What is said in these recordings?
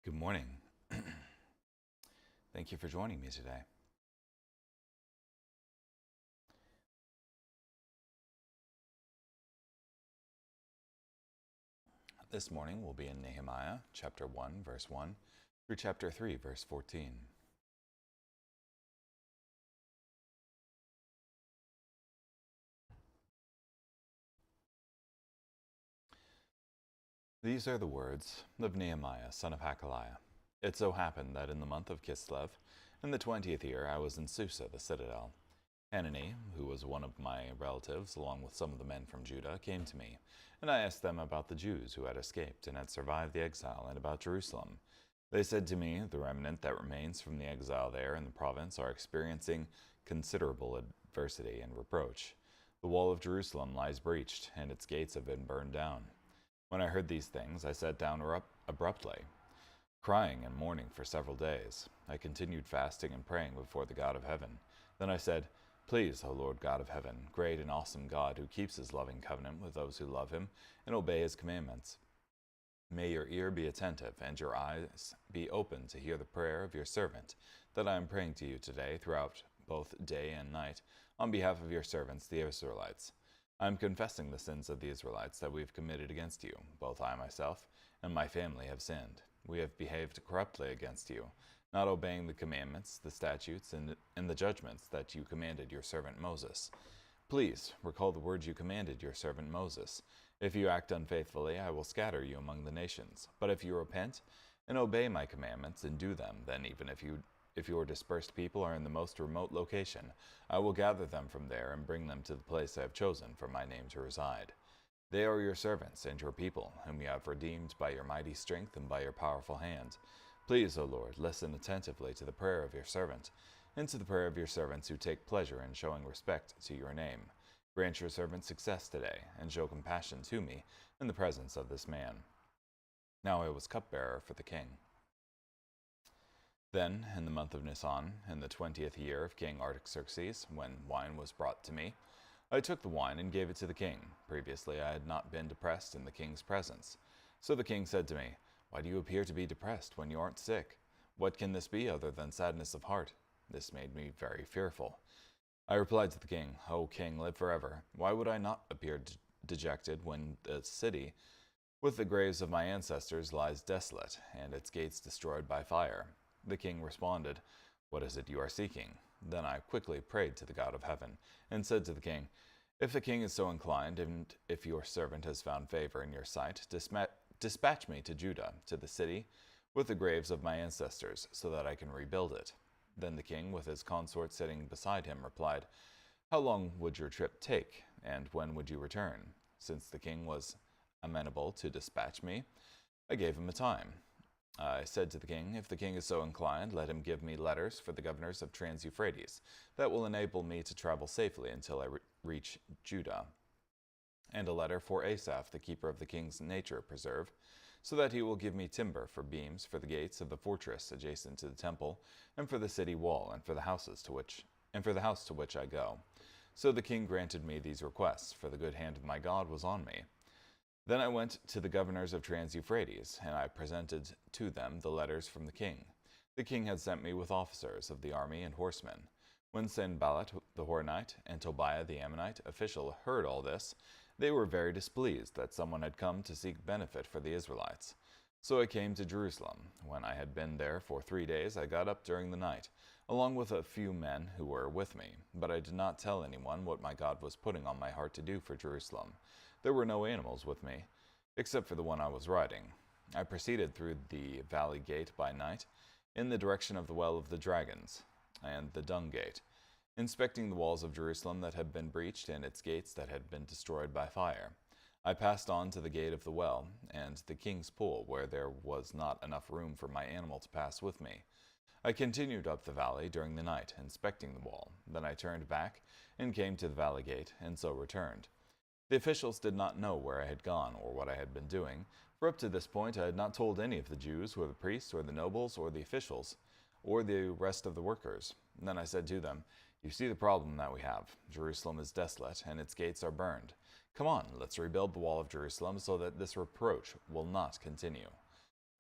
Good morning. Thank you for joining me today. This morning we'll be in Nehemiah chapter 1, verse 1 through chapter 3, verse 14. These are the words of Nehemiah, son of Hakaliah. It so happened that in the month of Kislev, in the 20th year, I was in Susa, the citadel. Hanani, who was one of my relatives, along with some of the men from Judah, came to me, and I asked them about the Jews who had escaped and had survived the exile, and about Jerusalem. They said to me, the remnant that remains from the exile there in the province are experiencing considerable adversity and reproach. The wall of Jerusalem lies breached, and its gates have been burned down. When I heard these things, I sat down abruptly, crying and mourning for several days. I continued fasting and praying before the God of heaven. Then I said, Please, O Lord God of heaven, great and awesome God, who keeps his loving covenant with those who love him and obey his commandments. May your ear be attentive and your eyes be open to hear the prayer of your servant that I am praying to you today throughout both day and night on behalf of your servants, the Israelites. I am confessing the sins of the Israelites that we have committed against you. Both I myself and my family have sinned. We have behaved corruptly against you, not obeying the commandments, the statutes, and the judgments that you commanded your servant Moses. Please recall the words you commanded your servant Moses. If you act unfaithfully, I will scatter you among the nations. But if you repent and obey my commandments and do them, then even if your dispersed people are in the most remote location, I will gather them from there and bring them to the place I have chosen for my name to reside. They are your servants and your people, whom you have redeemed by your mighty strength and by your powerful hand. Please, O Lord, listen attentively to the prayer of your servant, and to the prayer of your servants who take pleasure in showing respect to your name. Grant your servant success today, and show compassion to me in the presence of this man. Now I was cupbearer for the king. Then, in the month of Nisan, in the 20th year of King Artaxerxes, when wine was brought to me, I took the wine and gave it to the king. Previously I had not been depressed in the king's presence. So the king said to me, Why do you appear to be depressed when you aren't sick? What can this be other than sadness of heart? This made me very fearful. I replied to the king, O king, live forever. Why would I not appear dejected when the city with the graves of my ancestors lies desolate, and its gates destroyed by fire? The king responded, What is it you are seeking? Then I quickly prayed to the God of heaven, and said to the king, If the king is so inclined, and if your servant has found favor in your sight, dispatch me to Judah, to the city with the graves of my ancestors, so that I can rebuild it. Then the king, with his consort sitting beside him, replied, How long would your trip take, and when would you return? Since the king was amenable to dispatch me, I gave him a time. I said to the king, If the king is so inclined, let him give me letters for the governors of Trans-Euphrates that will enable me to travel safely until I reach Judah, and a letter for Asaph, the keeper of the king's nature preserve, so that he will give me timber for beams for the gates of the fortress adjacent to the temple, and for the city wall, and for the house to which I go. So the king granted me these requests, for the good hand of my God was on me. Then I went to the governors of Trans-Euphrates, and I presented to them the letters from the king. The king had sent me with officers of the army and horsemen. When Sanballat the Horonite and Tobiah the Ammonite official heard all this, they were very displeased that someone had come to seek benefit for the Israelites. So I came to Jerusalem. When I had been there for 3 days, I got up during the night, along with a few men who were with me. But I did not tell anyone what my God was putting on my heart to do for Jerusalem. There were no animals with me, except for the one I was riding. I proceeded through the valley gate by night, in the direction of the well of the dragons, and the dung gate, inspecting the walls of Jerusalem that had been breached and its gates that had been destroyed by fire. I passed on to the gate of the well, and the king's pool, where there was not enough room for my animal to pass with me. I continued up the valley during the night, inspecting the wall. Then I turned back, and came to the valley gate, and so returned. The officials did not know where I had gone or what I had been doing, for up to this point I had not told any of the Jews, or the priests, or the nobles, or the officials, or the rest of the workers. And then I said to them, You see the problem that we have. Jerusalem is desolate, and its gates are burned. Come on, let's rebuild the wall of Jerusalem so that this reproach will not continue.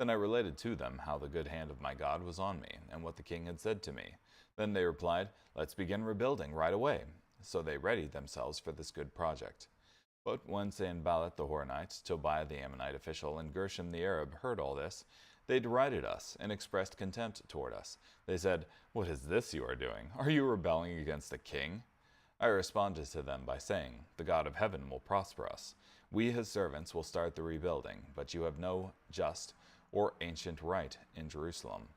Then I related to them how the good hand of my God was on me, and what the king had said to me. Then they replied, "Let's begin rebuilding right away." So they readied themselves for this good project. But when Sanballat the Horonite, Tobiah the Ammonite official, and Gershom the Arab heard all this, they derided us and expressed contempt toward us. They said, "What is this you are doing? Are you rebelling against the king?" I responded to them by saying, "The God of heaven will prosper us. We, his servants, will start the rebuilding, but you have no just or ancient right in Jerusalem."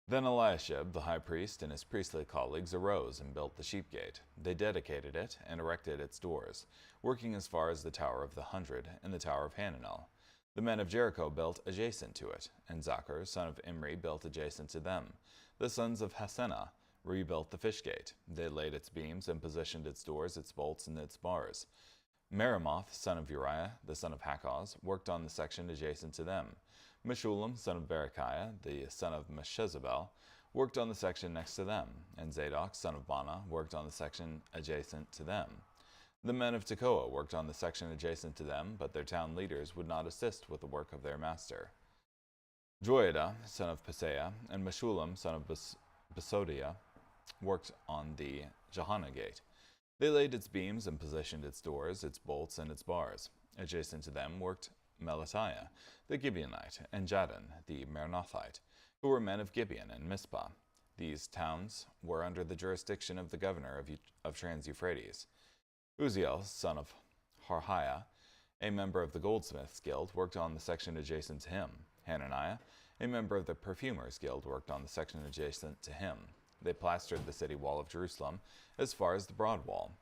Then Eliashib, the high priest, and his priestly colleagues arose and built the sheep gate. They dedicated it and erected its doors, working as far as the Tower of the 100 and the Tower of Hananel. The men of Jericho built adjacent to it, and Zachar, son of Imri, built adjacent to them. The sons of Hassenah rebuilt the fish gate. They laid its beams and positioned its doors, its bolts, and its bars. Meremoth, son of Uriah, the son of Hakkoz, worked on the section adjacent to them. Meshullam, son of Berechiah, the son of Meshezabel, worked on the section next to them, and Zadok, son of Bana, worked on the section adjacent to them. The men of Tekoa worked on the section adjacent to them, but their town leaders would not assist with the work of their master. Joiada, son of Paseah, and Meshullam, son of Besodiah, worked on the Johanna gate. They laid its beams and positioned its doors, its bolts, and its bars. Adjacent to them worked Melatiah, the Gibeonite, and Jadon, the Meronothite, who were men of Gibeon and Mizpah. These towns were under the jurisdiction of the governor of Trans-Euphrates. Uziel, son of Harhiah, a member of the goldsmiths' guild, worked on the section adjacent to him. Hananiah, a member of the perfumers' guild, worked on the section adjacent to him. They plastered the city wall of Jerusalem as far as the broad wall.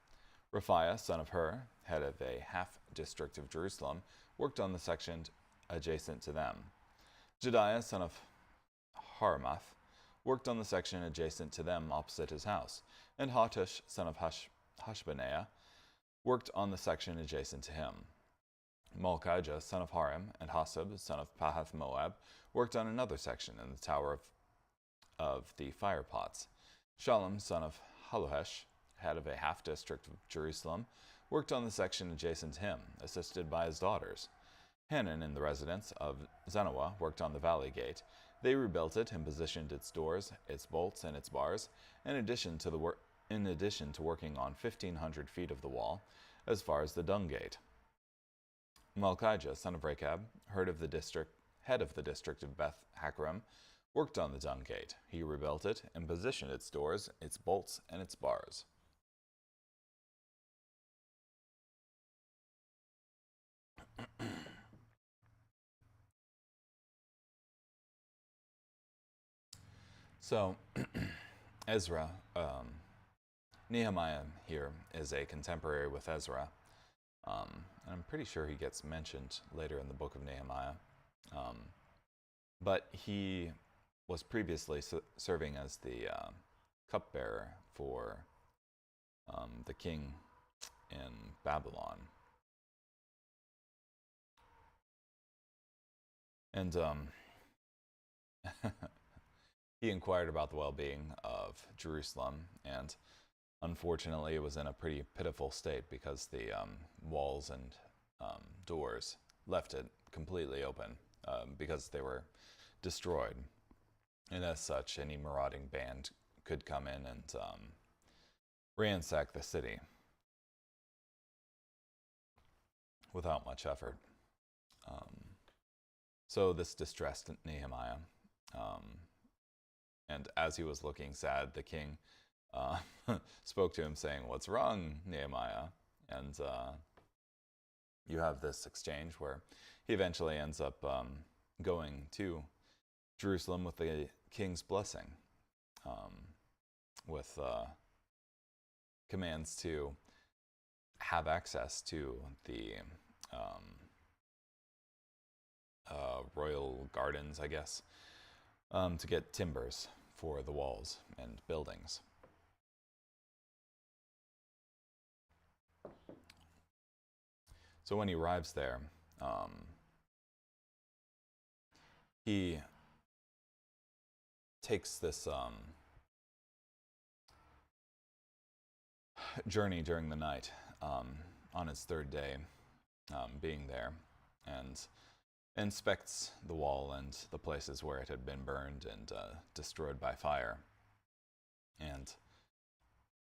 Raphiah, son of Hur, head of a half-district of Jerusalem, worked on the section adjacent to them. Jediah, son of Haramath, worked on the section adjacent to them opposite his house, and Hattush, son of Hashbaniah, worked on the section adjacent to him. Malchijah, son of Harim, and Hasab, son of Pahath-Moab, worked on another section in the tower of the fire pots. Shallum, son of Haluhesh, head of a half-district of Jerusalem, worked on the section adjacent to him, assisted by his daughters. Hanan, in the residence of Zanoah, worked on the valley gate. They rebuilt it and positioned its doors, its bolts, and its bars, in addition to working on 1,500 feet of the wall, as far as the dung gate. Malchijah, son of Rechab, head of the district of Beth Hakram, worked on the dung gate. He rebuilt it and positioned its doors, its bolts, and its bars. So, Ezra, Nehemiah here is a contemporary with Ezra. And I'm pretty sure he gets mentioned later in the book of Nehemiah. But he was previously serving as the cupbearer for the king in Babylon. And he inquired about the well-being of Jerusalem, and unfortunately it was in a pretty pitiful state because the walls and doors left it completely open because they were destroyed. And as such, any marauding band could come in and ransack the city without much effort. So this distressed Nehemiah. And as he was looking sad, the king spoke to him saying, "What's wrong, Nehemiah?" And you have this exchange where he eventually ends up going to Jerusalem with the king's blessing, with commands to have access to the royal gardens, I guess, to get timbers for the walls and buildings. So when he arrives there, he takes this journey during the night on his third day being there, and inspects the wall and the places where it had been burned and destroyed by fire. And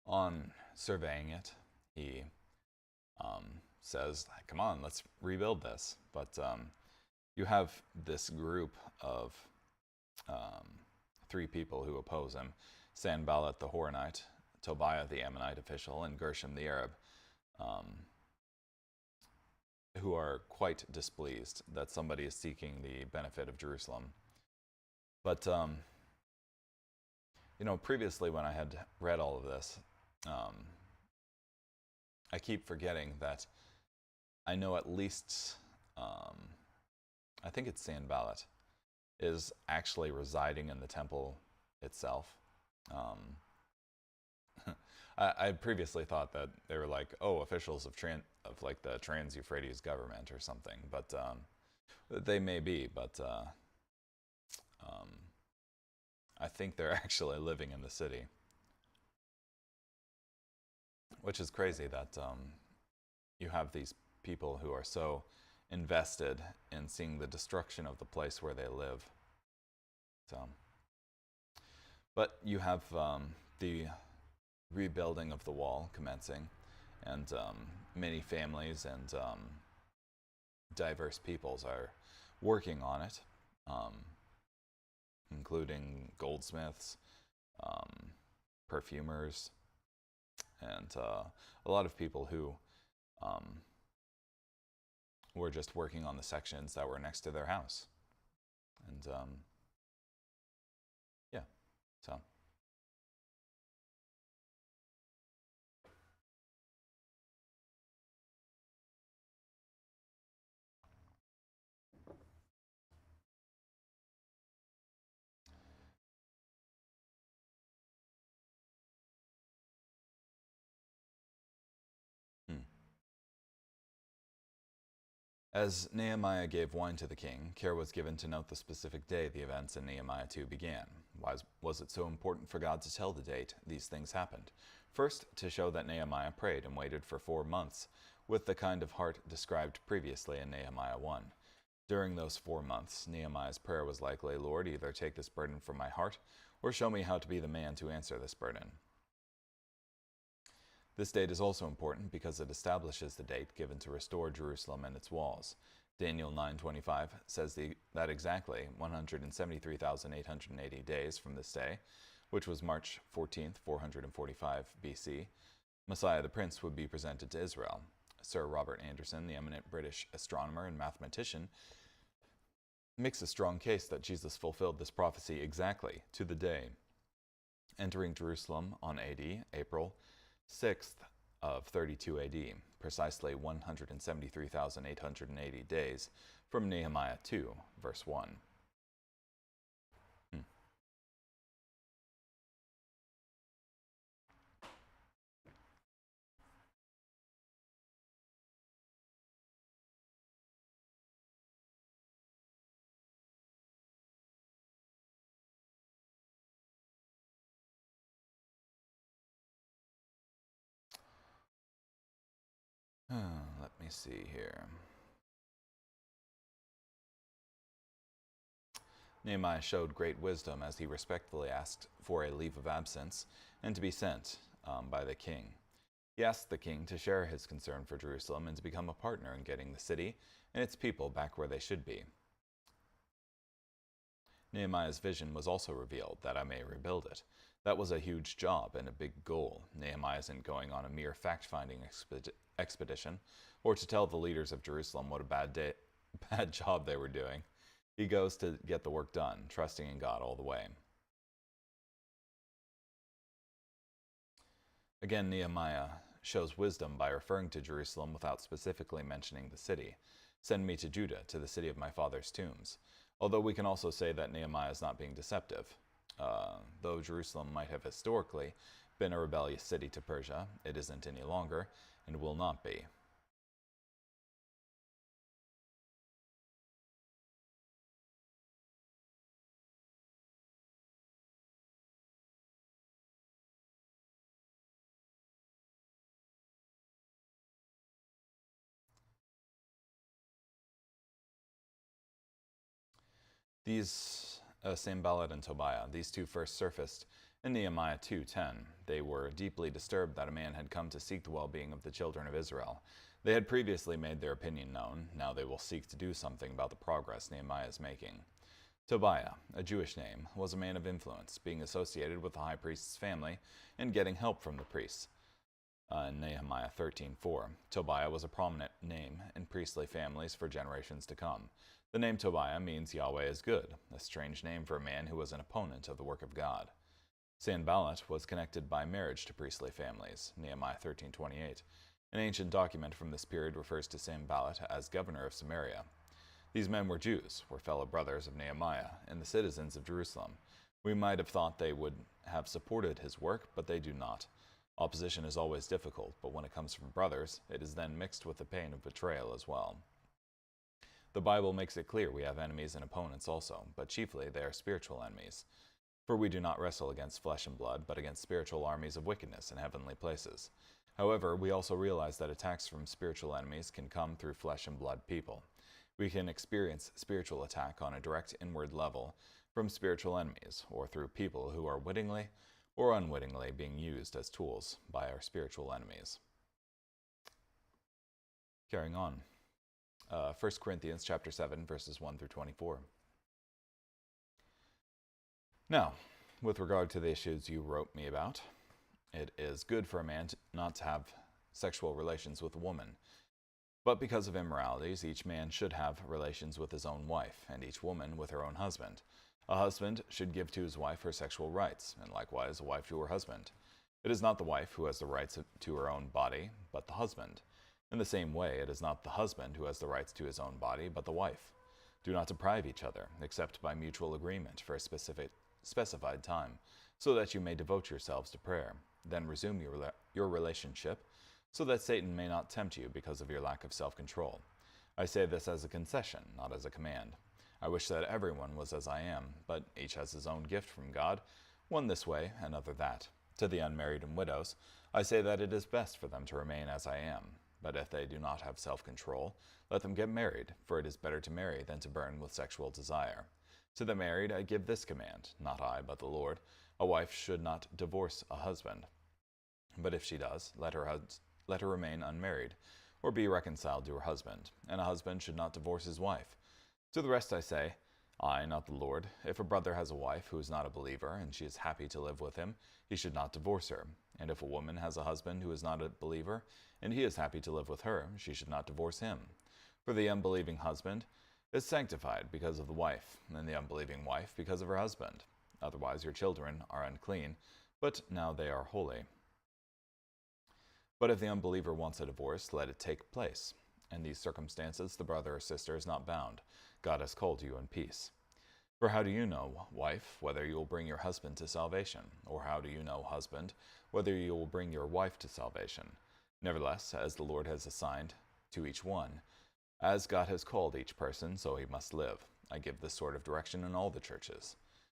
on surveying it, he says, come on, let's rebuild this. But you have this group of 3 people who oppose him: Sanballat the Horonite, Tobiah the Ammonite official, and Gershom the Arab, who are quite displeased that somebody is seeking the benefit of Jerusalem. But, previously when I had read all of this, I keep forgetting that I know at least, I think it's Sanballat, is actually residing in the temple itself. I previously thought that they were like, officials of like the Trans-Euphrates government or something, but they may be, but I think they're actually living in the city, which is crazy that you have these people who are so invested in seeing the destruction of the place where they live. So, but you have the rebuilding of the wall commencing, and many families and diverse peoples are working on it, including goldsmiths, perfumers, and a lot of people who were just working on the sections that were next to their house. And yeah, so. As Nehemiah gave wine to the king, care was given to note the specific day the events in Nehemiah 2 began. Why was it so important for God to tell the date these things happened? First, to show that Nehemiah prayed and waited for 4 months, with the kind of heart described previously in Nehemiah 1. During those 4 months, Nehemiah's prayer was likely, Lord, either take this burden from my heart, or show me how to be the man to answer this burden. This date is also important because it establishes the date given to restore Jerusalem and its walls. Daniel 9:25 says that exactly 173,880 days from this day, which was March 14th, 445 BC, Messiah the Prince would be presented to Israel. Sir Robert Anderson, the eminent British astronomer and mathematician, makes a strong case that Jesus fulfilled this prophecy exactly to the day, entering Jerusalem on April 6th of 32 AD, precisely 173,880 days from Nehemiah 2, verse 1. Let me see here. Nehemiah showed great wisdom as he respectfully asked for a leave of absence and to be sent by the king. He asked the king to share his concern for Jerusalem and to become a partner in getting the city and its people back where they should be. Nehemiah's vision was also revealed, that I may rebuild it. That was a huge job and a big goal. Nehemiah isn't going on a mere fact-finding expedition or to tell the leaders of Jerusalem what a bad job they were doing. He goes to get the work done, trusting in God all the way. Again, Nehemiah shows wisdom by referring to Jerusalem without specifically mentioning the city. Send me to Judah, to the city of my father's tombs. Although we can also say that Nehemiah is not being deceptive. Though Jerusalem might have historically been a rebellious city to Persia, it isn't any longer and will not be. Sanballat and Tobiah, these two first surfaced in Nehemiah 2:10. They were deeply disturbed that a man had come to seek the well-being of the children of Israel. They had previously made their opinion known. Now they will seek to do something about the progress Nehemiah is making. Tobiah, a Jewish name, was a man of influence, being associated with the high priest's family and getting help from the priests. In Nehemiah 13:4, Tobiah was a prominent name in priestly families for generations to come. The name Tobiah means Yahweh is good, a strange name for a man who was an opponent of the work of God. Sanballat was connected by marriage to priestly families, Nehemiah 13:28. An ancient document from this period refers to Sanballat as governor of Samaria. These men were Jews, were fellow brothers of Nehemiah, and the citizens of Jerusalem. We might have thought they would have supported his work, but they do not. Opposition is always difficult, but when it comes from brothers, it is then mixed with the pain of betrayal as well. The Bible makes it clear we have enemies and opponents also, but chiefly they are spiritual enemies. For we do not wrestle against flesh and blood, but against spiritual armies of wickedness in heavenly places. However, we also realize that attacks from spiritual enemies can come through flesh and blood people. We can experience spiritual attack on a direct inward level from spiritual enemies, or through people who are wittingly or unwittingly being used as tools by our spiritual enemies. Carrying on. 1 Corinthians chapter 7, verses 1 through 24. Now, with regard to the issues you wrote me about, it is good for a man not to have sexual relations with a woman. But because of immoralities, each man should have relations with his own wife, and each woman with her own husband. A husband should give to his wife her sexual rights, and likewise a wife to her husband. It is not the wife who has the rights to her own body, but the husband. In the same way, it is not the husband who has the rights to his own body, but the wife. Do not deprive each other, except by mutual agreement for a specified time, so that you may devote yourselves to prayer. Then resume your relationship, so that Satan may not tempt you because of your lack of self-control. I say this as a concession, not as a command. I wish that everyone was as I am, but each has his own gift from God, one this way, another that. To the unmarried and widows, I say that it is best for them to remain as I am. But if they do not have self-control, let them get married, for it is better to marry than to burn with sexual desire. To the married I give this command, not I, but the Lord. A wife should not divorce a husband. But if she does, let her remain unmarried, or be reconciled to her husband, and a husband should not divorce his wife. To the rest I say, I, not the Lord, if a brother has a wife who is not a believer, and she is happy to live with him, he should not divorce her. And if a woman has a husband who is not a believer, and he is happy to live with her, she should not divorce him. For the unbelieving husband is sanctified because of the wife, and the unbelieving wife because of her husband. Otherwise your children are unclean, but now they are holy. But if the unbeliever wants a divorce, let it take place. In these circumstances, the brother or sister is not bound. God has called you in peace. For how do you know, wife, whether you will bring your husband to salvation? Or how do you know, husband, whether you will bring your wife to salvation? Nevertheless, as the Lord has assigned to each one, as God has called each person, so he must live. I give this sort of direction in all the churches.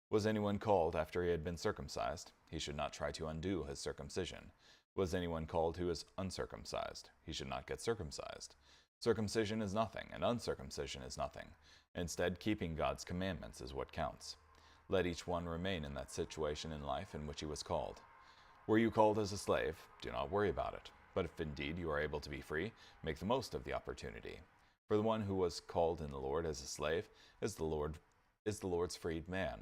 Was anyone called after he had been circumcised? He should not try to undo his circumcision. Was anyone called who is uncircumcised? He should not get circumcised. Circumcision is nothing, and uncircumcision is nothing. Instead, keeping God's commandments is what counts. Let each one remain in that situation in life in which he was called. Were you called as a slave? Do not worry about it. But if indeed you are able to be free, make the most of the opportunity. For the one who was called in the Lord as a slave is the Lord's freed man.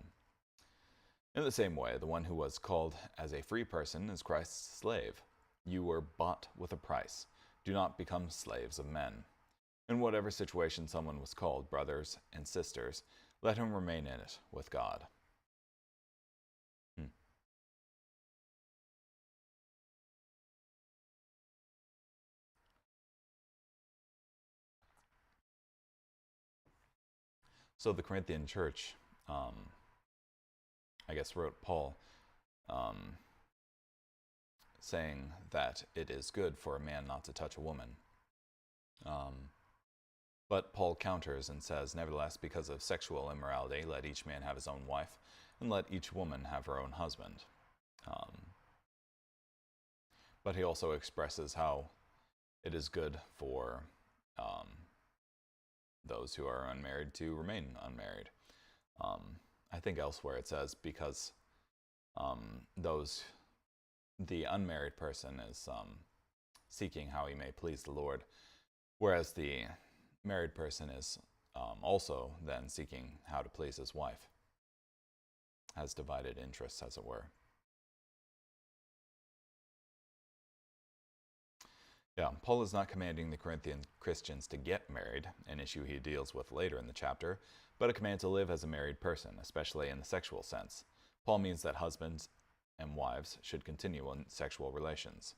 In the same way, the one who was called as a free person is Christ's slave. You were bought with a price. Do not become slaves of men. In whatever situation someone was called, brothers and sisters, let him remain in it with God. So the Corinthian church, wrote Paul saying that it is good for a man not to touch a woman. But Paul counters and says, nevertheless, because of sexual immorality, let each man have his own wife, and let each woman have her own husband. But he also expresses how it is good for those who are unmarried to remain unmarried. I think elsewhere it says because the unmarried person is seeking how he may please the Lord, whereas the married person is also then seeking how to please his wife, has divided interests, as it were. Yeah, Paul is not commanding the Corinthian Christians to get married, an issue he deals with later in the chapter, but a command to live as a married person, especially in the sexual sense. Paul means that husbands and wives should continue in sexual relations.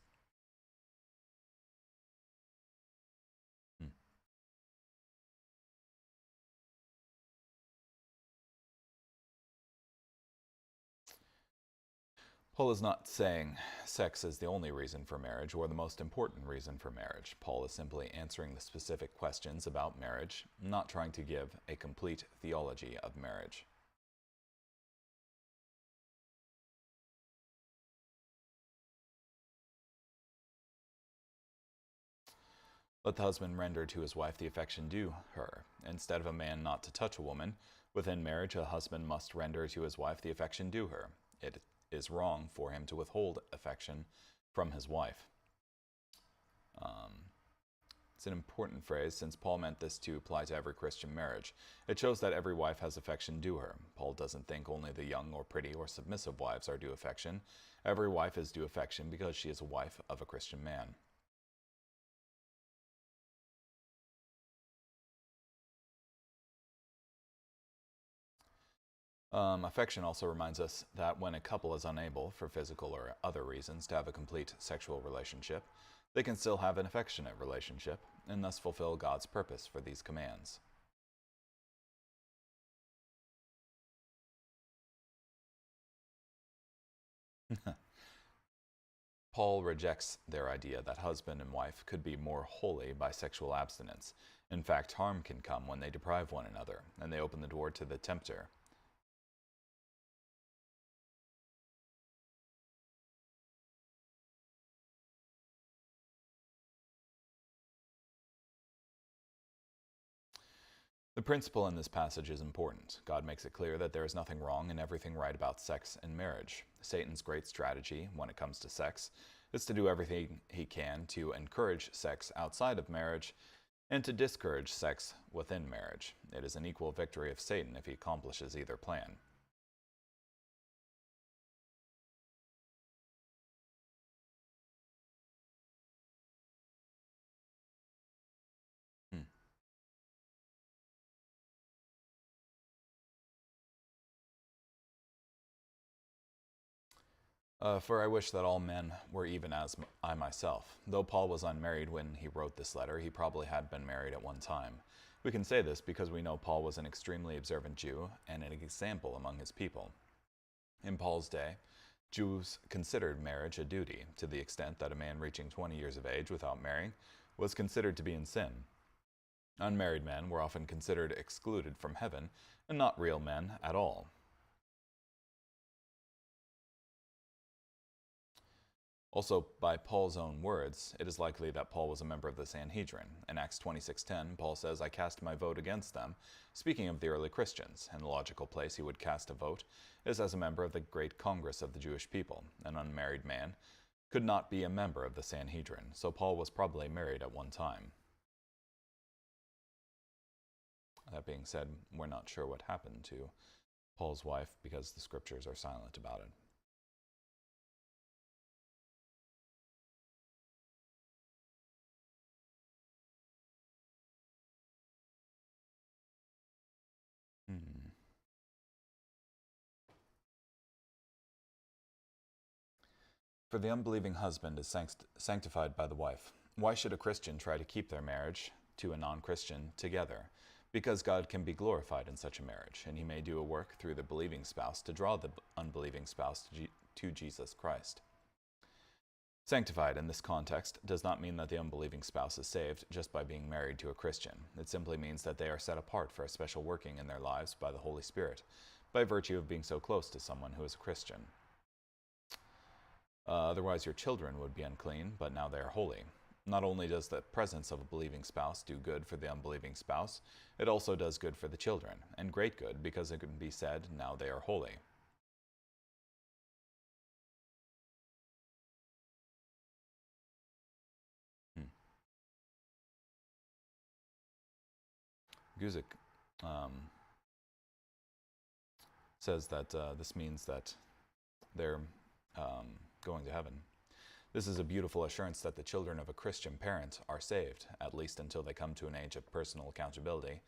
Paul is not saying sex is the only reason for marriage or the most important reason for marriage. Paul is simply answering the specific questions about marriage, not trying to give a complete theology of marriage. Let the husband render to his wife the affection due her. Instead of a man not to touch a woman, within marriage a husband must render to his wife the affection due her. It is wrong for him to withhold affection from his wife. It's an important phrase since Paul meant this to apply to every Christian marriage. It shows that every wife has affection due her. Paul doesn't think only the young or pretty or submissive wives are due affection. Every wife is due affection because she is a wife of a Christian man. Affection also reminds us that when a couple is unable, for physical or other reasons, to have a complete sexual relationship, they can still have an affectionate relationship and thus fulfill God's purpose for these commands. Paul rejects their idea that husband and wife could be more holy by sexual abstinence. In fact, harm can come when they deprive one another, and they open the door to the tempter. The principle in this passage is important. God makes it clear that there is nothing wrong and everything right about sex and marriage. Satan's great strategy when it comes to sex is to do everything he can to encourage sex outside of marriage and to discourage sex within marriage. It is an equal victory of Satan if he accomplishes either plan. Hmm. For I wish that all men were even as I myself. Though Paul was unmarried when he wrote this letter, he probably had been married at one time. We can say this because we know Paul was an extremely observant Jew and an example among his people. In Paul's day, Jews considered marriage a duty to the extent that a man reaching 20 years of age without marrying was considered to be in sin. Unmarried men were often considered excluded from heaven and not real men at all. Also, by Paul's own words, it is likely that Paul was a member of the Sanhedrin. In Acts 26:10, Paul says, "I cast my vote against them," speaking of the early Christians, and the logical place he would cast a vote is as a member of the great Congress of the Jewish people. An unmarried man could not be a member of the Sanhedrin, so Paul was probably married at one time. That being said, we're not sure what happened to Paul's wife because the scriptures are silent about it. Hmm. For the unbelieving husband is sanctified by the wife. Why should a Christian try to keep their marriage to a non-Christian together? Because God can be glorified in such a marriage, and he may do a work through the believing spouse to draw the unbelieving spouse to Jesus Christ. Sanctified in this context does not mean that the unbelieving spouse is saved just by being married to a Christian. It simply means that they are set apart for a special working in their lives by the Holy Spirit, by virtue of being so close to someone who is a Christian. Otherwise your children would be unclean, but now they are holy. Not only does the presence of a believing spouse do good for the unbelieving spouse, it also does good for the children, and great good because it can be said, now they are holy. Hmm. Guzik says that this means that they're going to heaven. This is a beautiful assurance that the children of a Christian parent are saved, at least until they come to an age of personal accountability,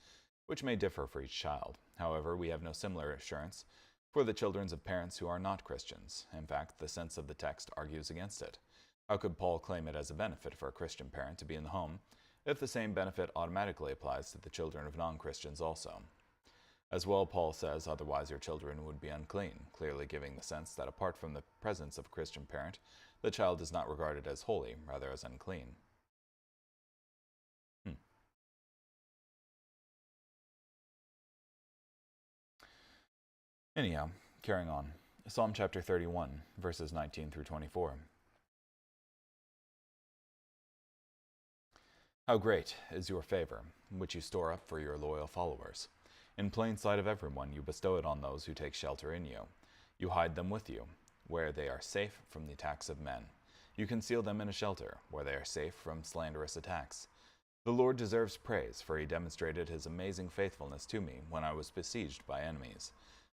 which may differ for each child. However, we have no similar assurance for the children of parents who are not Christians. In fact, the sense of the text argues against it. How could Paul claim it as a benefit for a Christian parent to be in the home if the same benefit automatically applies to the children of non-Christians also? As well, Paul says, otherwise your children would be unclean, clearly giving the sense that apart from the presence of a Christian parent, the child is not regarded as holy, rather as unclean. Anyhow, carrying on. Psalm chapter 31, verses 19 through 24. How great is your favor, which you store up for your loyal followers. In plain sight of everyone, you bestow it on those who take shelter in you. You hide them with you, where they are safe from the attacks of men. You conceal them in a shelter, where they are safe from slanderous attacks. The Lord deserves praise, for he demonstrated his amazing faithfulness to me when I was besieged by enemies.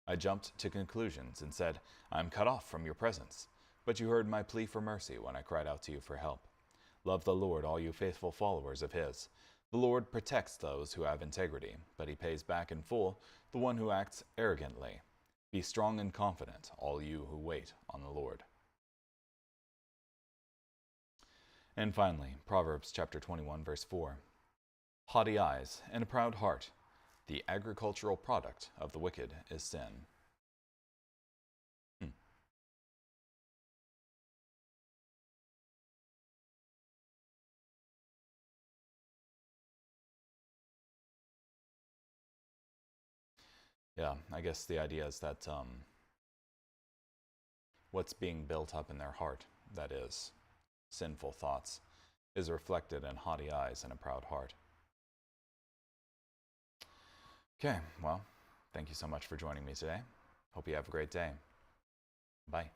I jumped to conclusions and said, I am cut off from your presence. But you heard my plea for mercy when I cried out to you for help. Love the Lord, all you faithful followers of his. The Lord protects those who have integrity, but he pays back in full the one who acts arrogantly. Be strong and confident, all you who wait on the Lord. And finally, Proverbs chapter 21, verse 4. Haughty eyes and a proud heart, the agricultural product of the wicked is sin. Yeah, I guess the idea is that what's being built up in their heart, that is, sinful thoughts, is reflected in haughty eyes and a proud heart. Okay, well, thank you so much for joining me today. Hope you have a great day. Bye.